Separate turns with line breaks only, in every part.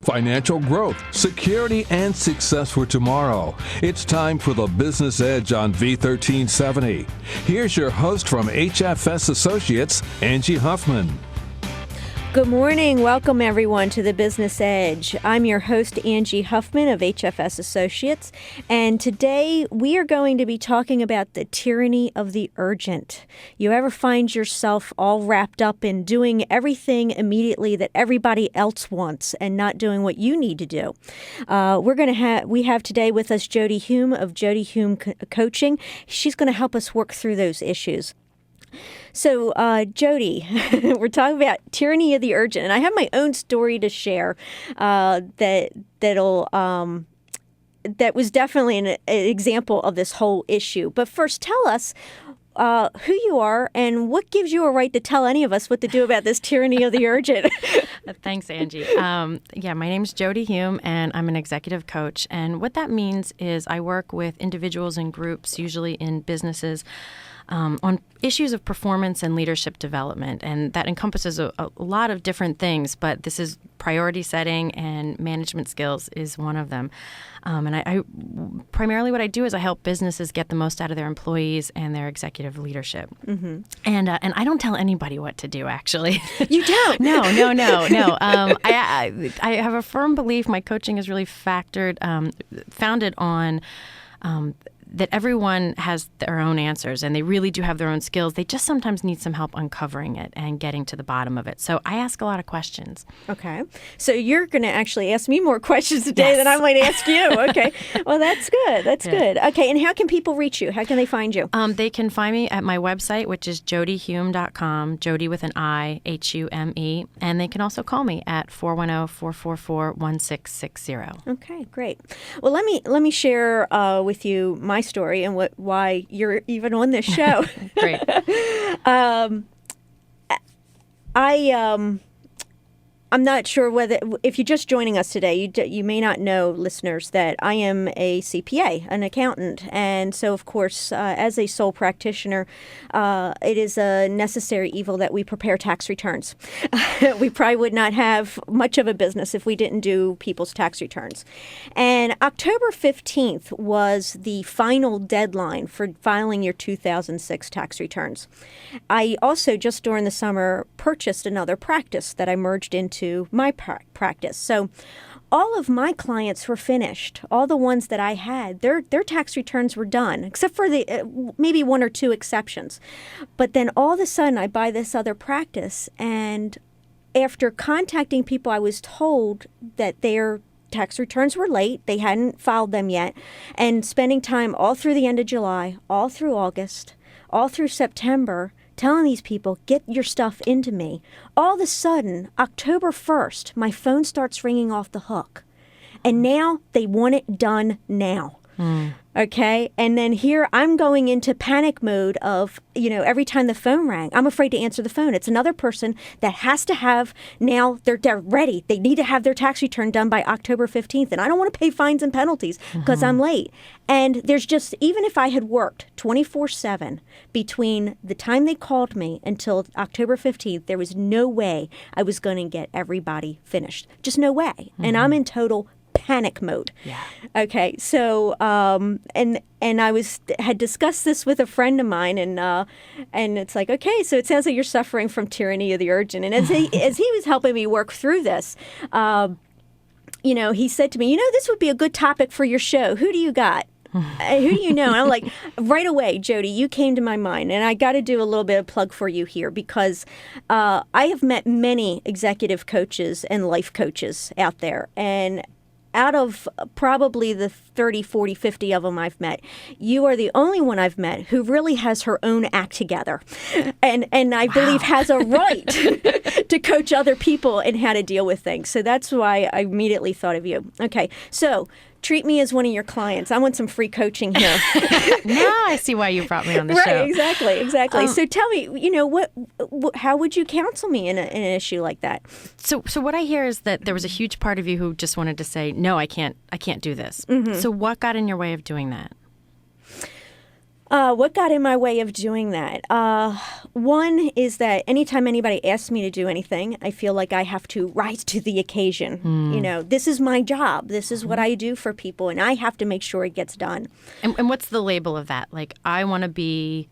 Financial growth, security, and success for tomorrow. It's time for the Business Edge on V1370. Here's your host from HFS Associates, Angie Huffman.
Good morning. Welcome, everyone, to the Business Edge. I'm your host, Angie Huffman of HFS Associates, and today we are going to be talking about the tyranny of the urgent. You ever find yourself all wrapped up in doing everything immediately that everybody else wants and not doing what you need to do? We have today with us Jody Hume of Jody Hume Coaching. She's going to help us work through those issues. So, Jody, we're talking about tyranny of the urgent, and I have my own story to share that was definitely an example of this whole issue. But first, tell us who you are and what gives you a right to tell any of us what to do about this tyranny of the urgent.
Thanks, Angie. My name's Jody Hume, and I'm an executive coach. And what that means is I work with individuals and groups, usually in businesses, on issues of performance and leadership development. And that encompasses a lot of different things, but this is priority setting and management skills is one of them. And I primarily what I do is I help businesses get the most out of their employees and their executive leadership. Mm-hmm. And I don't tell anybody what to do, actually.
You don't?
No. I have a firm belief my coaching is really founded on that everyone has their own answers and they really do have their own skills. They just sometimes need some help uncovering it and getting to the bottom of it. So I ask a lot of questions.
Okay. So you're going to actually ask me more questions today than I might ask you. Okay. Well, that's good. That's good. Okay. And how can people reach you? How can they find you?
They can find me at my website, which is jodyhume.com, Jody with an I, Hume. And they can also call me at 410-444-1660.
Okay, great. Well, let me share with you my story and why you're even on this show.
Great.
I'm not sure whether, if you're just joining us today, you may not know, listeners, that I am a CPA, an accountant. And so, of course, as a sole practitioner, it is a necessary evil that we prepare tax returns. We probably would not have much of a business if we didn't do people's tax returns. And October 15th was the final deadline for filing your 2006 tax returns. I also, just during the summer, purchased another practice that I merged into my practice. So all of my clients were finished. All the ones that I had, their tax returns were done, except for the maybe one or two exceptions. But then all of a sudden I buy this other practice, and after contacting people, I was told that their tax returns were late. They hadn't filed them yet. And spending time all through the end of July, all through August, all through September, telling these people, get your stuff into me. All of a sudden, October 1st, my phone starts ringing off the hook. And now they want it done now. Okay? And then here I'm going into panic mode of, every time the phone rang, I'm afraid to answer the phone. It's another person that has to have, now they're ready. They need to have their tax return done by October 15th. And I don't want to pay fines and penalties because I'm late. And there's just, even if I had worked 24/7 between the time they called me until October 15th, there was no way I was going to get everybody finished. Just no way. And I'm in total panic mode.
Yeah.
Okay. So, and I had discussed this with a friend of mine, and it's like, okay, so it sounds like you're suffering from tyranny of the urgent. And as he was helping me work through this, he said to me, this would be a good topic for your show. Who do you got? Who do you know? And I'm like, right away, Jody, you came to my mind. And I got to do a little bit of plug for you here because I have met many executive coaches and life coaches out there. And out of probably the 30, 40, 50 of them I've met, you are the only one I've met who really has her own act together and I believe has a right to coach other people in how to deal with things. So that's why I immediately thought of you. Okay, so treat me as one of your clients. I want some free coaching here.
Now I see why you brought me on the show.
Right, exactly. So tell me, how would you counsel me in an issue like that?
So what I hear is that there was a huge part of you who just wanted to say, no, I can't do this. Mm-hmm. So what got in your way of doing that?
What got in my way of doing that? One is that anytime anybody asks me to do anything, I feel like I have to rise to the occasion. You know, this is my job. This is what I do for people, and I have to make sure it gets done.
And what's the label of that? Like, I want to be...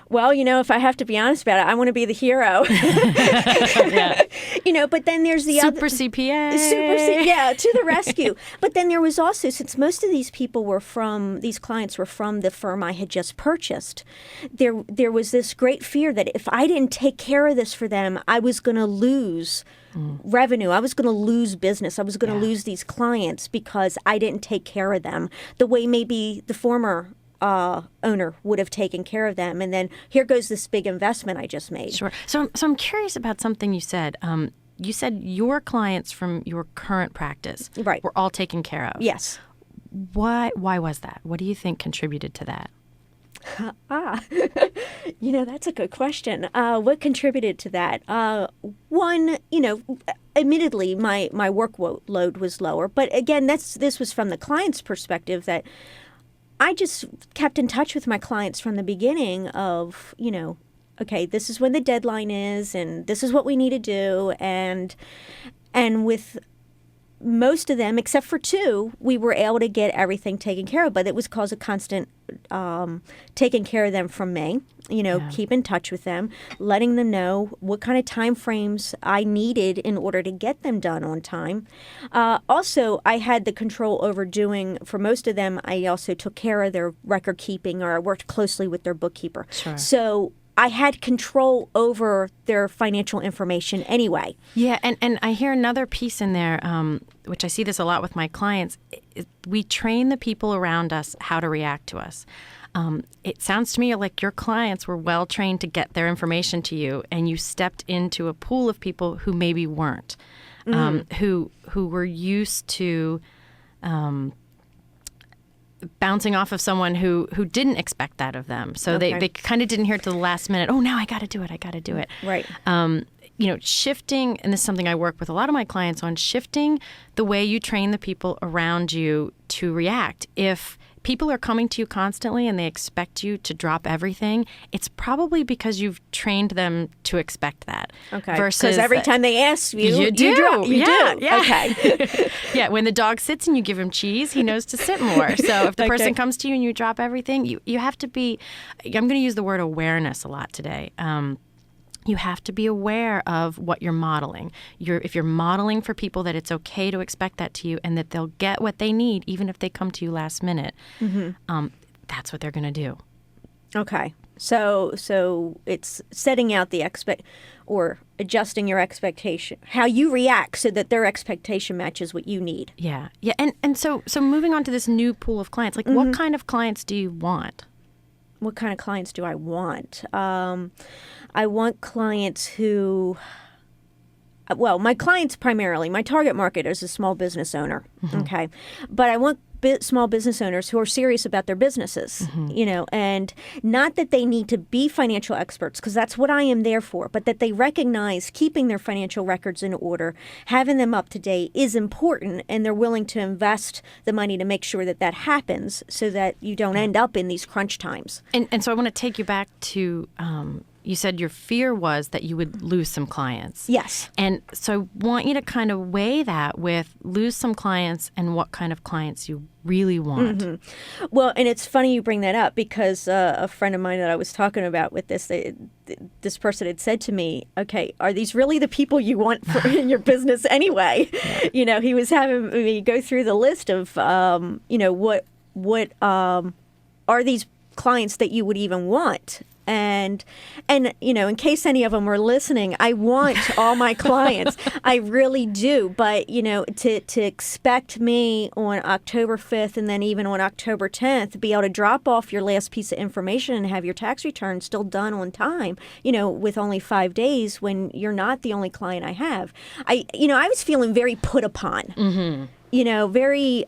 Well, you know, if I have to be honest about it, I want to be the hero.
Yeah.
You know, but then there's the
Super
other...
CPA.
Yeah, to the rescue. But then there was also, since most of these people were from, these clients were from the firm I had just purchased, there was this great fear that if I didn't take care of this for them, I was going to lose revenue. I was going to lose business. I was going to lose these clients because I didn't take care of them the way maybe the former owner would have taken care of them. And then here goes this big investment I just made.
Sure. So I'm curious about something you said. You said your clients from your current practice were all taken care of.
Yes.
Why was that? What do you think contributed to that?
You know, that's a good question. What contributed to that? One, you know, admittedly, my workload was lower. But again, this was from the client's perspective that I just kept in touch with my clients from the beginning of, you know, okay, this is when the deadline is and this is what we need to do. And with most of them, except for two, we were able to get everything taken care of. But it was cause of constant taking care of them from me, you know, keep in touch with them, letting them know what kind of time frames I needed in order to get them done on time. Also, I had the control over doing, for most of them, I also took care of their record keeping, or I worked closely with their bookkeeper. Sure. So I had control over their financial information anyway.
Yeah, and I hear another piece in there, which I see this a lot with my clients. We train the people around us how to react to us. It sounds to me like your clients were well trained to get their information to you, and you stepped into a pool of people who maybe weren't, who were used to bouncing off of someone who didn't expect that of them. So they kind of didn't hear it to the last minute. Oh, now I got to do it.
Right.
You know, shifting, and this is something I work with a lot of my clients on, shifting the way you train the people around you to react. If people are coming to you constantly and they expect you to drop everything, it's probably because you've trained them to expect that.
Okay.
Versus
because every time they ask you,
you do.
Yeah.
Okay. Yeah. When the dog sits and you give him cheese, he knows to sit more. So if the person comes to you and you drop everything, you have to be, I'm going to use the word awareness a lot today. You have to be aware of what you're modeling. If you're modeling for people that it's okay to expect that to you and that they'll get what they need even if they come to you last minute, that's what they're going to do.
Okay. So it's setting out the or adjusting your expectation, how you react so that their expectation matches what you need.
Yeah. Yeah. And so moving on to this new pool of clients, like what kind of clients do you want?
What kind of clients do I want? I want clients who, well, my clients primarily, my target market is a small business owner, okay? But I want small business owners who are serious about their businesses, you know, and not that they need to be financial experts, because that's what I am there for, but that they recognize keeping their financial records in order, having them up to date is important, and they're willing to invest the money to make sure that that happens so that you don't end up in these crunch times.
And so I want to take you back to... you said your fear was that you would lose some clients.
Yes.
And so I want you to kind of weigh that with lose some clients and what kind of clients you really want.
Well, and it's funny you bring that up because a friend of mine that I was talking about with this, this person had said to me, okay, are these really the people you want in your business anyway? Yeah. You know, he was having me go through the list of, you know, what are these clients that you would even want? And you know, in case any of them were listening, I want all my clients. I really do. But, you know, to expect me on October 5th and then even on October 10th to be able to drop off your last piece of information and have your tax return still done on time, you know, with only 5 days when you're not the only client I have. I was feeling very put upon. You know, very,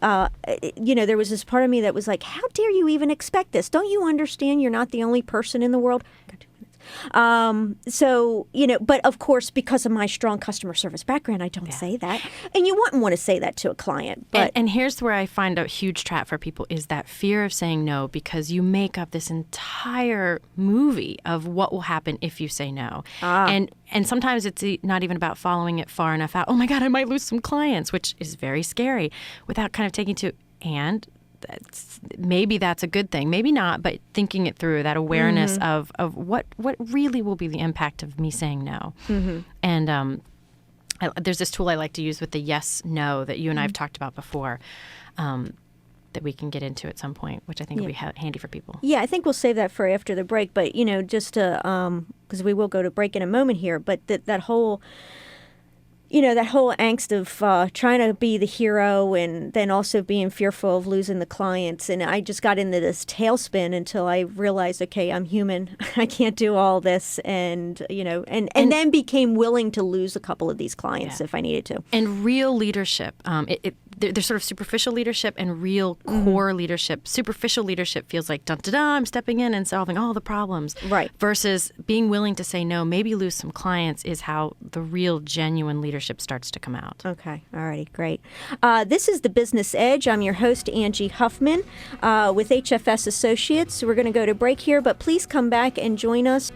you know, there was this part of me that was like, how dare you even expect this? Don't you understand you're not the only person in the world? So, but of course, because of my strong customer service background, I don't say that. And you wouldn't want to say that to a client. But
and here's where I find a huge trap for people is that fear of saying no, because you make up this entire movie of what will happen if you say no. And sometimes it's not even about following it far enough out. Oh my God, I might lose some clients, which is very scary, without kind of taking maybe that's a good thing, maybe not, but thinking it through, that awareness of what really will be the impact of me saying no. And there's this tool I like to use with the yes, no that you and I have talked about before, that we can get into at some point, which I think will be handy for people.
Yeah, I think we'll save that for after the break. But, just to, because we will go to break in a moment here, but that whole angst of trying to be the hero and then also being fearful of losing the clients. And I just got into this tailspin until I realized, okay, I'm human. I can't do all this. And, and then became willing to lose a couple of these clients if I needed to.
And real leadership, there's sort of superficial leadership and real core leadership. Superficial leadership feels like, dun-da-da, I'm stepping in and solving all the problems.
Right.
Versus being willing to say no, maybe lose some clients, is how the real, genuine leadership starts to come out.
Okay. All righty. Great. This is The Business Edge. I'm your host, Angie Huffman, with HFS Associates. We're going to go to break here, but please come back and join us.